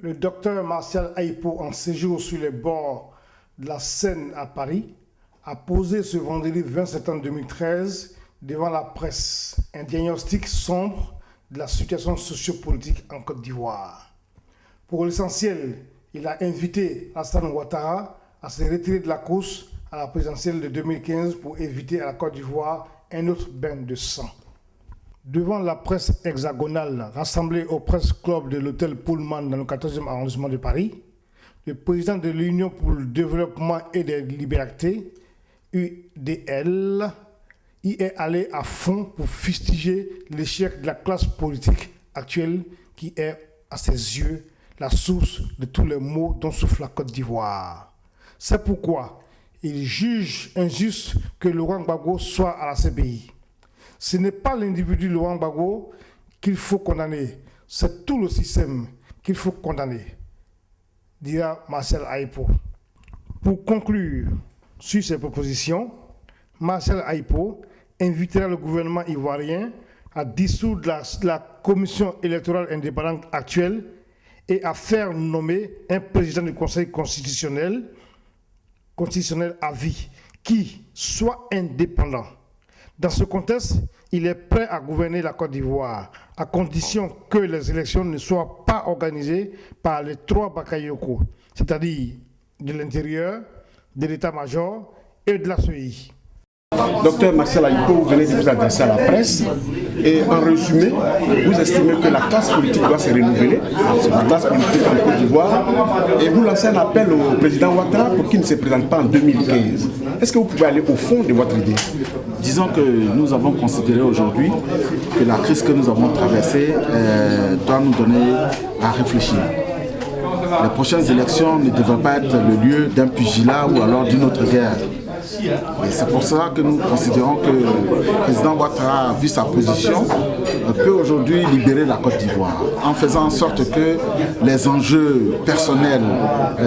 Le docteur Martial Aïpo, en séjour sur les bords de la Seine à Paris, a posé ce vendredi 20 septembre 2013 devant la presse un diagnostic sombre de la situation sociopolitique en Côte d'Ivoire. Pour l'essentiel, il a invité Alassane Ouattara à se retirer de la course à la présidentielle de 2015 pour éviter à la Côte d'Ivoire un autre bain de sang. Devant la presse hexagonale rassemblée au Presse Club de l'hôtel Pullman dans le 14e arrondissement de Paris, le président de l'Union pour le développement et des libertés, UDL, y est allé à fond pour fustiger l'échec de la classe politique actuelle qui est, à ses yeux, la source de tous les maux dont souffre la Côte d'Ivoire. C'est pourquoi il juge injuste que Laurent Gbagbo soit à la CPI. Ce n'est pas l'individu Laurent Gbagbo qu'il faut condamner, c'est tout le système qu'il faut condamner, dira Martial Aïpo. Pour conclure sur ces propositions, Martial Aïpo invitera le gouvernement ivoirien à dissoudre la commission électorale indépendante actuelle et à faire nommer un président du Conseil constitutionnel à vie qui soit indépendant. Dans ce contexte, il est prêt à gouverner la Côte d'Ivoire, à condition que les élections ne soient pas organisées par les trois Bakayoko, c'est-à-dire de l'intérieur, de l'état-major et de la CEI. Docteur Martial Aïpo, vous venez de vous adresser à la presse et en résumé, vous estimez que la classe politique doit se renouveler, la classe politique en Côte d'Ivoire, et vous lancez un appel au président Ouattara pour qu'il ne se présente pas en 2015. Est-ce que vous pouvez aller au fond de votre idée? Disons que nous avons considéré aujourd'hui que la crise que nous avons traversée doit nous donner à réfléchir. Les prochaines élections ne devraient pas être le lieu d'un pugilat ou alors d'une autre guerre. Et c'est pour cela que nous considérons que le président Ouattara, vu sa position, peut aujourd'hui libérer la Côte d'Ivoire en faisant en sorte que les enjeux personnels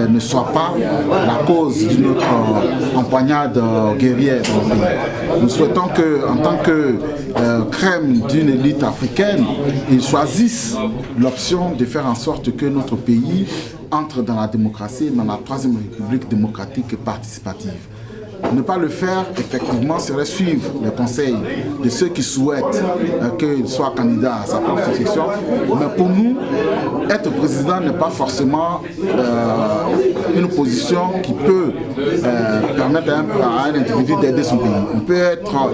ne soient pas la cause d'une autre empoignade guerrière dans le pays. Nous souhaitons qu'en tant que crème d'une élite africaine, ils choisissent l'option de faire en sorte que notre pays entre dans la démocratie, dans la troisième république démocratique et participative. Ne pas le faire, effectivement, serait suivre les conseils de ceux qui souhaitent qu'il soit candidat à sa propre succession. Mais pour nous, être président n'est pas forcément une position qui peut permettre à un individu d'aider son pays. On peut être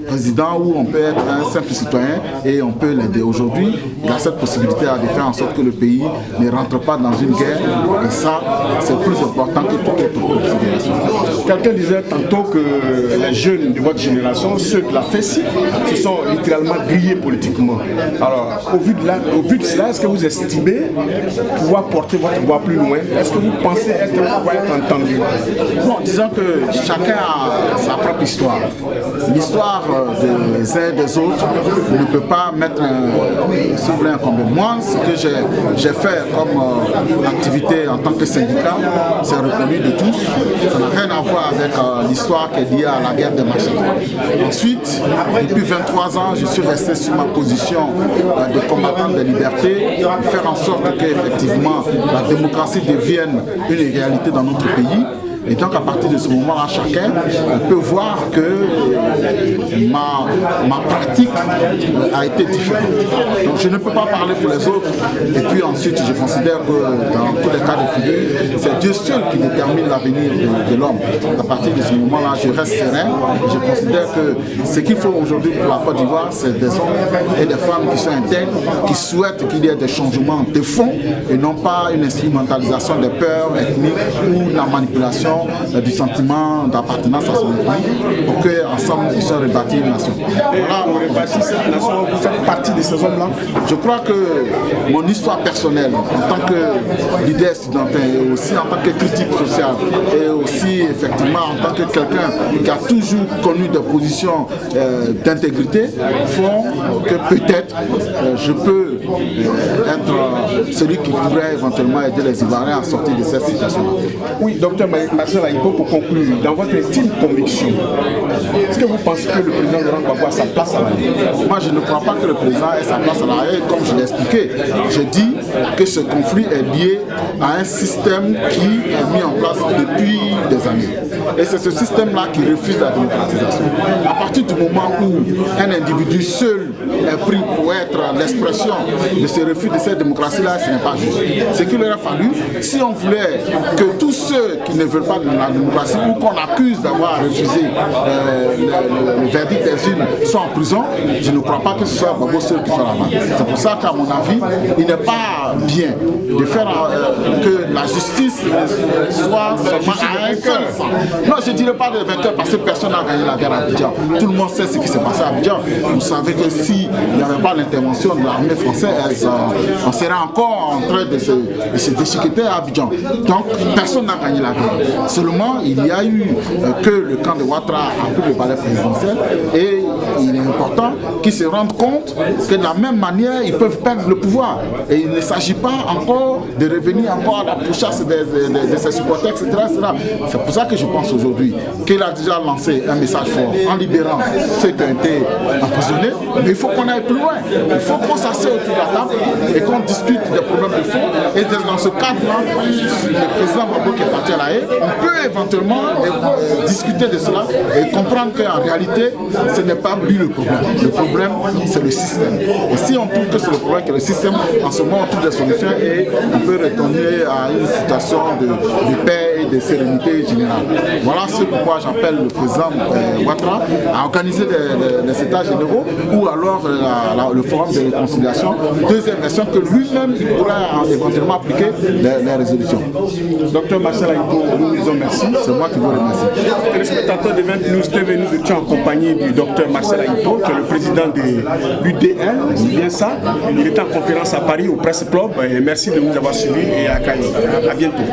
président ou on peut être un simple citoyen et on peut l'aider. Aujourd'hui, il a cette possibilité de faire en sorte que le pays ne rentre pas dans une guerre et ça, c'est plus important que toute autre considération. Quelqu'un disait tantôt que les jeunes de votre génération, ceux de la FESI, se sont littéralement grillés politiquement. Alors, au vu de cela, est-ce que vous estimez pouvoir porter votre voix plus loin? Est-ce que vous pensez pouvoir être entendu? Bon, disons que chacun a sa propre histoire. L'histoire des uns et des autres ne peut pas mettre un comme moi. Ce que j'ai fait comme activité en tant que syndicat, c'est reconnu de tous. Ça n'a rien à voir avec l'histoire qui est liée à la guerre des machines. Ensuite, depuis 23 ans, je suis resté sur ma position de combattant des libertés, pour faire en sorte qu'effectivement la démocratie devienne une réalité dans notre pays. Et donc à partir de ce moment-là, chacun peut voir que ma pratique a été différente. Donc je ne peux pas parler pour les autres. Et puis ensuite, je considère que dans tous les cas de figure, c'est Dieu seul qui détermine l'avenir de l'homme. À partir de ce moment-là, je reste serein. Je considère que ce qu'il faut aujourd'hui pour la Côte d'Ivoire, c'est des hommes et des femmes qui sont intègres, qui souhaitent qu'il y ait des changements de fond et non pas une instrumentalisation des peurs ethniques ou la manipulation du sentiment d'appartenance à son pays pour qu'ensemble ils puissent rebâtir une nation. Voilà, on rebâtit cette nation, vous faites partie de ces hommes-là. Je crois que mon histoire personnelle, en tant que leader studentin et aussi en tant que critique sociale et aussi effectivement en tant que quelqu'un qui a toujours connu des positions d'intégrité, font que peut-être je peux être celui qui pourrait éventuellement aider les Ivoiriens à sortir de cette situation-là. Oui, docteur Marcel Aïpo, pour conclure, dans votre intime conviction, est-ce que vous pensez que le président Laurent Gbagbo a sa place à l'AE? Moi, je ne crois pas que le président ait sa place à l'AE, comme je l'ai expliqué. Je dis que ce conflit est lié à un système qui est mis en place depuis des années. Et c'est ce système-là qui refuse la démocratisation. À partir du moment où un individu seul est pris pour être l'expression de ce refus de cette démocratie-là, ce n'est pas juste. Ce qu'il aurait fallu, si on voulait que tous ceux qui ne veulent pas de la démocratie ou qu'on accuse d'avoir refusé le verdict des urnes soient en prison, je ne crois pas que ce soit Gbagbo seul qui soit là-bas. C'est pour ça qu'à mon avis, il n'est pas bien de faire que la justice soit seulement à un seul sang. Non, je ne dirais pas de vainqueur parce que personne n'a gagné la guerre à Abidjan. Tout le monde sait ce qui s'est passé à Abidjan. Vous savez que s'il n'y avait pas l'intervention de l'armée française, on serait encore en train de se déchiqueter à Abidjan. Donc, personne n'a gagné la guerre. Seulement, il y a eu que le camp de Ouattara a pris le palais présidentiel et il est important qu'ils se rendent compte que de la même manière, ils peuvent perdre le pouvoir. Et il ne s'agit pas encore de revenir encore à la pourchasse de ses supporters, etc. C'est pour ça que je pense aujourd'hui qu'il a déjà lancé un message fort en libérant ceux qui ont été emprisonnés. Mais il faut qu'on aille plus loin. Il faut qu'on s'assied autour de la table et qu'on discute des problèmes de fond. Et dans ce cadre-là, le président Gbagbo qui est parti à l'AE, on peut éventuellement discuter de cela et comprendre qu'en réalité, ce n'est pas lui le problème. Le problème, c'est le système. Et si on trouve que c'est le problème, que le système, en ce moment, on trouve des solutions et on peut retourner à une situation de paix et de sérénité générale. Voilà ce pourquoi j'appelle le président Ouattara à organiser des états généraux ou alors le forum de réconciliation. Deuxième version, que lui-même il pourrait éventuellement appliquer les résolutions. Docteur Marcel Aïpo, nous vous disons merci. C'est moi qui vous remercie. Téléspectateurs de 20 News TV, nous étions en compagnie du docteur Marcel Aïpo, qui est le président de l'UDL, c'est bien ça. Il est en conférence à Paris au Presse Club. Et merci de nous avoir suivis et à bientôt.